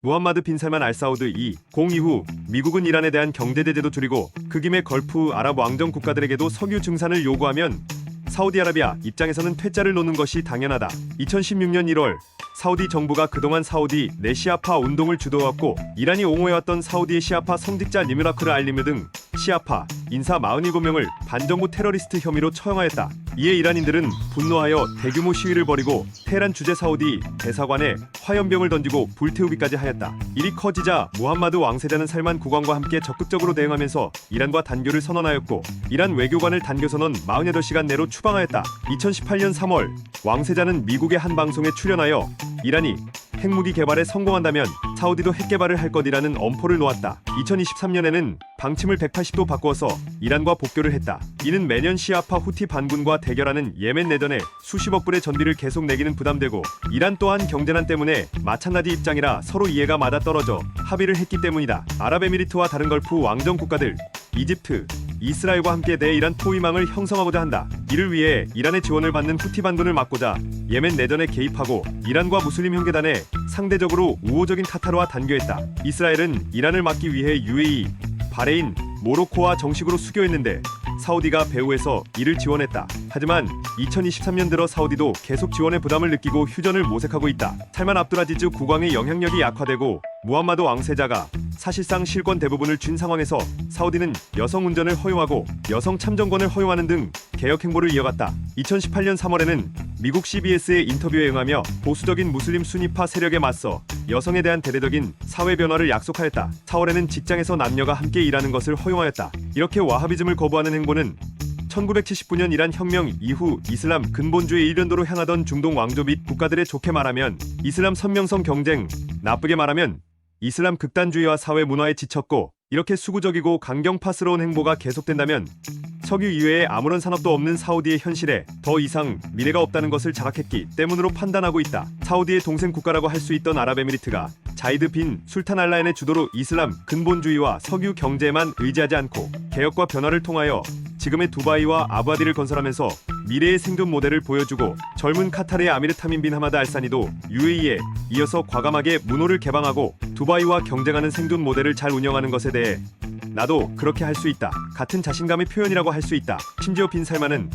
무함마드 빈 살만 알 사우드 공 이후 미국은 이란에 대한 경제 제재도 줄이고 그 김에 걸프 아랍 왕정 국가들에게도 석유 증산을 요구하면 사우디아라비아 입장에서는 퇴짜를 놓는 것이 당연하다. 2016년 1월 사우디 정부가 그동안 사우디 내 시아파 운동을 주도해왔고 이란이 옹호해왔던 사우디의 시아파 성직자 니무라크르 알리뮤 등 시아파 인사 47명을 반정부 테러리스트 혐의로 처형하였다. 이에 이란인들은 분노하여 대규모 시위를 벌이고 테헤란 주재 사우디 대사관에 화염병을 던지고 불태우기까지 하였다. 일이 커지자 무함마드 왕세자는 살만 국왕과 함께 적극적으로 대응하면서 이란과 단교를 선언하였고 이란 외교관을 단교 선언 48시간 내로 추방하였다. 2018년 3월 왕세자는 미국의 한 방송에 출연하여 이란이 핵무기 개발에 성공한다면 사우디도 핵 개발을 할 것이라는 엄포를 놓았다. 2023년에는 방침을 180도 바꾸어서 이란과 복교를 했다. 이는 매년 시아파 후티 반군과 대결하는 예멘 내전에 수십억 불의 전비를 계속 내기는 부담되고 이란 또한 경제난 때문에 마찬가지 입장이라 서로 이해가 맞아떨어져 합의를 했기 때문이다. 아랍에미리트와 다른 걸프 왕정 국가들 이집트, 이스라엘과 함께 대이란 포위망을 형성하고자 한다. 이를 위해 이란의 지원을 받는 후티 반군을 막고자 예멘 내전에 개입하고 이란과 무슬림 형제단에 상대적으로 우호적인 카타르와 단교했다. 이스라엘은 이란을 막기 위해 UAE, 바레인, 모로코와 정식으로 수교했는데 사우디가 배후에서 이를 지원했다. 하지만 2023년 들어 사우디도 계속 지원의 부담을 느끼고 휴전을 모색하고 있다. 살만 압두라지즈 국왕의 영향력이 약화되고 무함마드 왕세자가 사실상 실권 대부분을 쥔 상황에서 사우디는 여성 운전을 허용하고 여성 참정권을 허용하는 등 개혁 행보를 이어갔다. 2018년 3월에는 미국 CBS의 인터뷰에 응하며 보수적인 무슬림 순위파 세력에 맞서 여성에 대한 대대적인 사회 변화를 약속하였다. 4월에는 직장에서 남녀가 함께 일하는 것을 허용하였다. 이렇게 와하비즘을 거부하는 행보는 1979년 이란 혁명 이후 이슬람 근본주의 일련도로 향하던 중동 왕조 및 국가들의 좋게 말하면 이슬람 선명성 경쟁, 나쁘게 말하면 이슬람 극단주의와 사회 문화에 지쳤고 이렇게 수구적이고 강경파스러운 행보가 계속된다면 석유 이외에 아무런 산업도 없는 사우디의 현실에 더 이상 미래가 없다는 것을 자각했기 때문으로 판단하고 있다. 사우디의 동생 국가라고 할 수 있던 아랍에미리트가 자이드 빈 술탄 알라엔의 주도로 이슬람 근본주의와 석유 경제에만 의지하지 않고 개혁과 변화를 통하여 지금의 두바이와 아부다비를 건설하면서 미래의 생존 모델을 보여주고 젊은 카타르의 아미르 타민 빈 하마드 알사니도 UAE에 이어서 과감하게 문호를 개방하고 두바이와 경쟁하는 생존 모델을 잘 운영하는 것에 대해 나도 그렇게 할 수 있다. 같은 자신감의 표현이라고 할 수 있다. 심지어 빈 살만은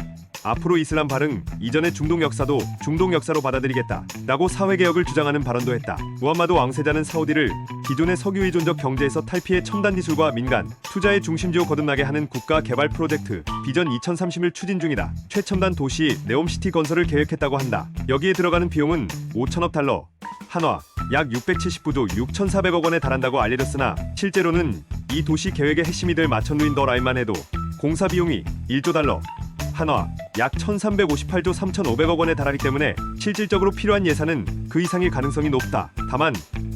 앞으로 이슬람 발흥 이전의 중동 역사도 중동 역사로 받아들이겠다 라고 사회개혁을 주장하는 발언도 했다. 무함마드 왕세자는 사우디를 기존의 석유 의존적 경제에서 탈피해 첨단 기술과 민간 투자의 중심지로 거듭나게 하는 국가 개발 프로젝트 비전 2030을 추진 중이다. 최첨단 도시 네옴시티 건설을 계획했다고 한다. 여기에 들어가는 비용은 5천억 달러, 한화 약 679조 6,400억 원에 달한다고 알려졌으나 실제로는 이 도시 계획의 핵심이 될 마천루인 더 라인만 해도 공사 비용이 1조 달러, 한화 약 1,358조 3,500억 원에 달하기 때문에 실질적으로 필요한 예산은 그 이상일 가능성이 높다. 다만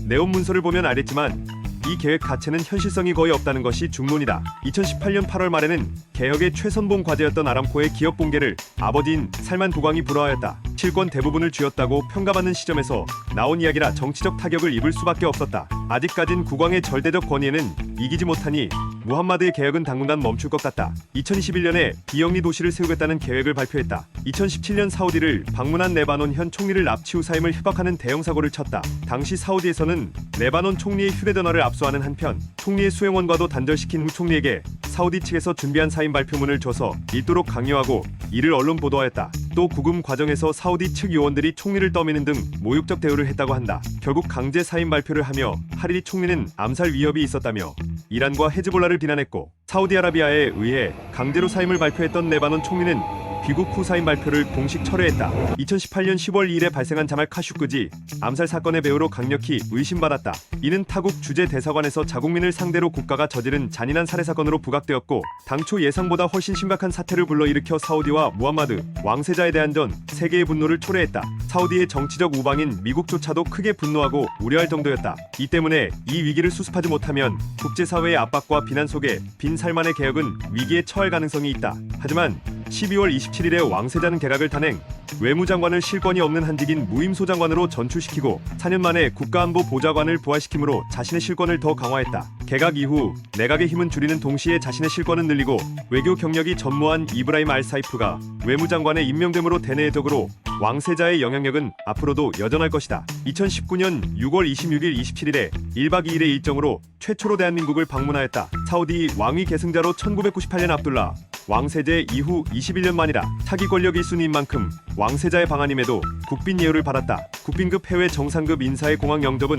네온 문서를 보면 알겠지만 이 계획 자체는 현실성이 거의 없다는 것이 중론이다. 2018년 8월 말에는 개혁의 최선봉 과제였던 아람코의 기업 붕괴를 아버지인 살만 국왕이 불허하였다. 실권 대부분을 쥐었다고 평가받는 시점에서 나온 이야기라 정치적 타격을 입을 수밖에 없었다. 아직까진 국왕의 절대적 권위에는 이기지 못하니 무함마드의 개혁은 당분간 멈출 것 같다. 2021년에 비영리 도시를 세우겠다는 계획을 발표했다. 2017년 사우디를 방문한 레바논 현 총리를 납치 후 사임을 협박하는 대형 사고를 쳤다. 당시 사우디에서는 레바논 총리의 휴대전화를 압수하는 한편 총리의 수행원과도 단절시킨 후 총리에게 사우디 측에서 준비한 사임 발표문을 줘서 읽도록 강요하고 이를 언론 보도하였다. 또 구금 과정에서 사우디 측 요원들이 총리를 떠미는 등 모욕적 대우를 했다고 한다. 결국 강제 사임 발표를 하며 하리리 총리는 암살 위협이 있었다며 이란과 헤즈볼라를 비난했고 사우디아라비아에 의해 강제로 사임을 발표했던 레바논 총리는 귀국 후 사임 발표를 공식 철회했다. 2018년 10월 2일에 발생한 자말 카슈크지 암살 사건의 배후로 강력히 의심받았다. 이는 타국 주재 대사관에서 자국민을 상대로 국가가 저지른 잔인한 살해 사건으로 부각되었고 당초 예상보다 훨씬 심각한 사태를 불러일으켜 사우디와 무함마드 왕세자에 대한 전 세계의 분노를 초래했다. 사우디의 정치적 우방인 미국조차도 크게 분노하고 우려할 정도였다. 이 때문에 이 위기를 수습하지 못하면 국제사회의 압박과 비난 속에 빈 살만의 개혁은 위기에 처할 가능성이 있다. 하지만 12월 27일에 왕세자는 개각을 탄행, 외무장관을 실권이 없는 한직인 무임소장관으로 전출시키고 4년 만에 국가안보 보좌관을 부활시키므로 자신의 실권을 더 강화했다. 개각 이후 내각의 힘은 줄이는 동시에 자신의 실권은 늘리고 외교 경력이 전무한 이브라임 알사이프가 외무장관에 임명됨으로 대내의 덕으로 왕세자의 영향력은 앞으로도 여전할 것이다. 2019년 6월 26일 27일에 1박 2일의 일정으로 최초로 대한민국을 방문하였다. 사우디 왕위 계승자로 1998년 압둘라 왕세제 이후 21년 만이라 차기 권력 1순위인 만큼 왕세자의 방한임에도 국빈 예우를 받았다. 국빈급 해외 정상급 인사의 공항 영접은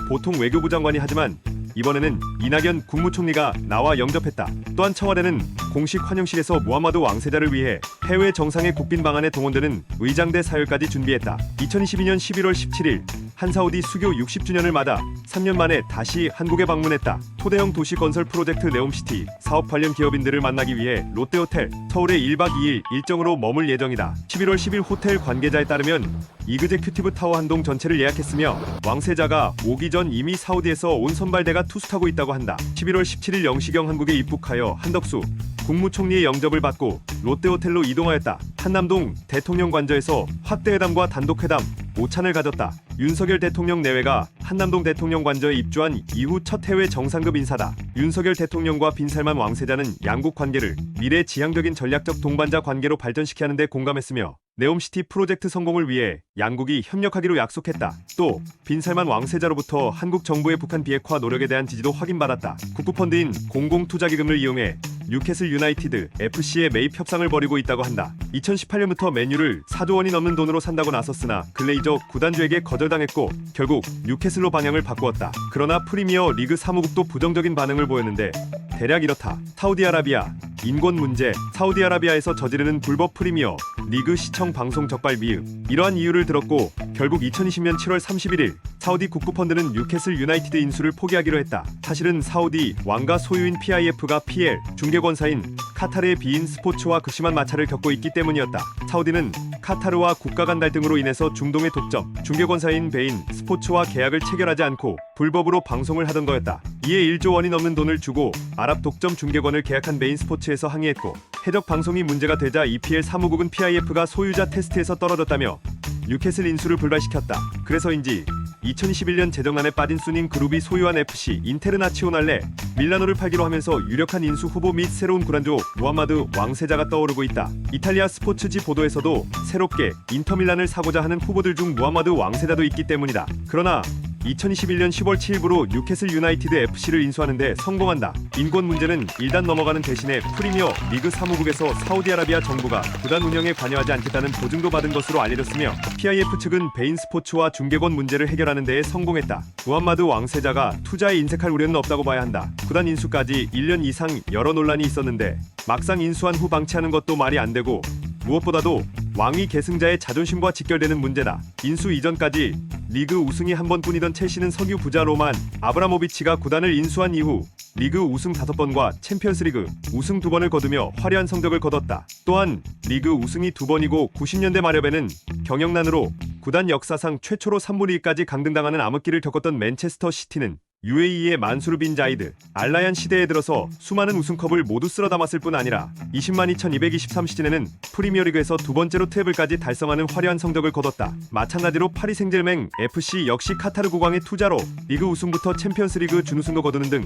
보통 외교부 장관이 하지만 이번에는 이낙연 국무총리가 나와 영접했다. 또한 청와대는 공식 환영식에서 무함마드 왕세자를 위해 해외 정상의 국빈 방한에 동원되는 의장대 사열까지 준비했다. 2022년 11월 17일 한사우디 수교 60주년을 맞아 3년 만에 다시 한국에 방문했다. 토대형 도시 건설 프로젝트 네옴시티 사업 관련 기업인들을 만나기 위해 롯데호텔 서울에 1박 2일 일정으로 머물 예정이다. 11월 10일 호텔 관계자에 따르면 이그제큐티브 타워 한 동 전체를 예약했으며 왕세자가 오기 전 이미 사우디에서 온 선발대가 투숙하고 있다고 한다. 11월 17일 영시경 한국에 입국하여 한덕수 국무총리의 영접을 받고 롯데호텔로 이동하였다. 한남동 대통령 관저에서 확대회담과 단독회담, 오찬을 가졌다. 윤석열 대통령 내외가 한남동 대통령 관저에 입주한 이후 첫 해외 정상급 인사다. 윤석열 대통령과 빈살만 왕세자는 양국 관계를 미래 지향적인 전략적 동반자 관계로 발전시키게 하는 데 공감했으며 네옴시티 프로젝트 성공을 위해 양국이 협력하기로 약속했다. 또 빈살만 왕세자로부터 한국 정부의 북한 비핵화 노력에 대한 지지도 확인받았다. 국부펀드인 공공투자기금을 이용해 뉴캐슬 유나이티드 FC의 매입 협상을 벌이고 있다고 한다. 2018년부터 맨유를 4조 원이 넘는 돈으로 산다고 나섰으나 글레이저 구단주에게 거절당했고 결국 뉴캐슬로 방향을 바꾸었다. 그러나 프리미어 리그 사무국도 부정적인 반응을 보였는데 대략 이렇다. 사우디아라비아 인권 문제. 사우디아라비아에서 저지르는 불법 프리미어 리그 시청 방송 적발 미흡. 이러한 이유를 들었고 결국 2020년 7월 31일 사우디 국부펀드는 뉴캐슬 유나이티드 인수를 포기하기로 했다. 사실은 사우디 왕가 소유인 PIF가 PL 중개권사인 카타르의 비인 스포츠와 극심한 마찰을 겪고 있기 때문이었다. 사우디는 카타르와 국가 간 갈등으로 인해서 중동의 독점 중개권사인 베인 스포츠와 계약을 체결하지 않고 불법으로 방송을 하던 거였다. 이에 1조 원이 넘는 돈을 주고 아랍 독점 중개권을 계약한 베인 스포츠에서 항의했고 해적 방송이 문제가 되자 EPL 사무국은 PIF가 소유자 테스트에서 떨어졌다며 뉴캐슬 인수를 불발시켰다. 그래서인지 2021년 재정난에 빠진 순인 그룹이 소유한 FC 인테르나치오날레 밀라노를 팔기로 하면서 유력한 인수 후보 및 새로운 구단주 무함마드 왕세자가 떠오르고 있다. 이탈리아 스포츠지 보도에서도 새롭게 인터밀란을 사고자 하는 후보들 중 무함마드 왕세자도 있기 때문이다. 그러나 2021년 10월 7일부로 뉴캐슬 유나이티드 FC를 인수하는데 성공한다. 인권 문제는 일단 넘어가는 대신에 프리미어 리그 사무국에서 사우디아라비아 정부가 구단 운영에 관여하지 않겠다는 보증도 받은 것으로 알려졌으며 PIF 측은 베인 스포츠와 중개권 문제를 해결하는 데에 성공했다. 무함마드 왕세자가 투자에 인색할 우려는 없다고 봐야 한다. 구단 인수까지 1년 이상 여러 논란이 있었는데 막상 인수한 후 방치하는 것도 말이 안 되고 무엇보다도 왕위 계승자의 자존심과 직결되는 문제다. 인수 이전까지 리그 우승이 한 번뿐이던 첼시는 석유 부자 로만 아브라모비치가 구단을 인수한 이후 리그 우승 5번과 챔피언스리그 우승 2번을 거두며 화려한 성적을 거뒀다. 또한 리그 우승이 2번이고 90년대 말엽에는 경영난으로 구단 역사상 최초로 3분 1까지 강등당하는 암흑기를 겪었던 맨체스터 시티는 UAE의 만수르 빈 자이드 알라얀 시대에 들어서 수많은 우승컵을 모두 쓸어 담았을 뿐 아니라 202,223 시즌에는 프리미어리그에서 두 번째로 트래블까지 달성하는 화려한 성적을 거뒀다. 마찬가지로 파리 생제르맹 FC 역시 카타르 국왕의 투자로 리그 우승부터 챔피언스리그 준우승도 거두는 등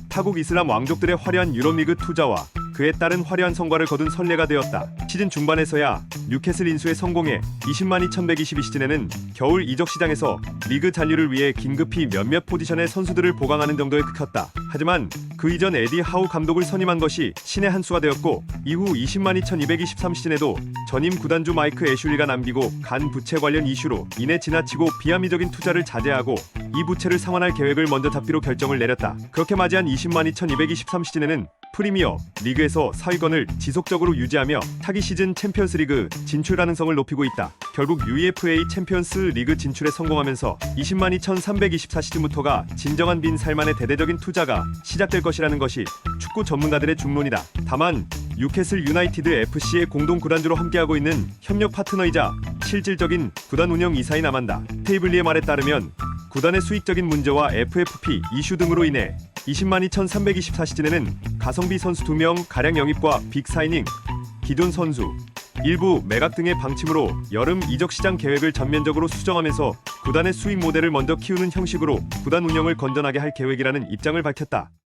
타국 이슬람 왕족들의 화려한 유럽리그 투자와 그에 따른 화려한 성과를 거둔 선례가 되었다. 시즌 중반에서야 뉴캐슬 인수에 성공해 202,122 시즌에는 겨울 이적 시장에서 리그 잔류를 위해 긴급히 몇몇 포지션의 선수들을 보강하는 정도에 그쳤다. 하지만 그 이전 에디 하우 감독을 선임한 것이 신의 한 수가 되었고 이후 202,223 시즌에도 전임 구단주 마이크 애슐리가 남기고 간 부채 관련 이슈로 이내 지나치고 비합리적인 투자를 자제하고 이 부채를 상환할 계획을 먼저 잡기로 결정을 내렸다. 그렇게 맞이한 202,223 시즌에는 프리미어 리그에서 사위권을 지속적으로 유지하며 차기 시즌 챔피언스리그 진출 가능성을 높이고 있다. 결국 UEFA 챔피언스 리그 진출에 성공하면서 202,324 시즌부터가 진정한 빈 살만의 대대적인 투자가 시작될 것이라는 것이 축구 전문가들의 중론이다. 다만 뉴캐슬 유나이티드 FC의 공동 구단주로 함께하고 있는 협력 파트너이자 실질적인 구단 운영 이사인 아만다 테이블리의 말에 따르면 구단의 수익적인 문제와 FFP 이슈 등으로 인해 202,324 시즌에는 가성비 선수 2명 가량 영입과 빅 사이닝, 기존 선수, 일부 매각 등의 방침으로 여름 이적 시장 계획을 전면적으로 수정하면서 구단의 수익 모델을 먼저 키우는 형식으로 구단 운영을 건전하게 할 계획이라는 입장을 밝혔다.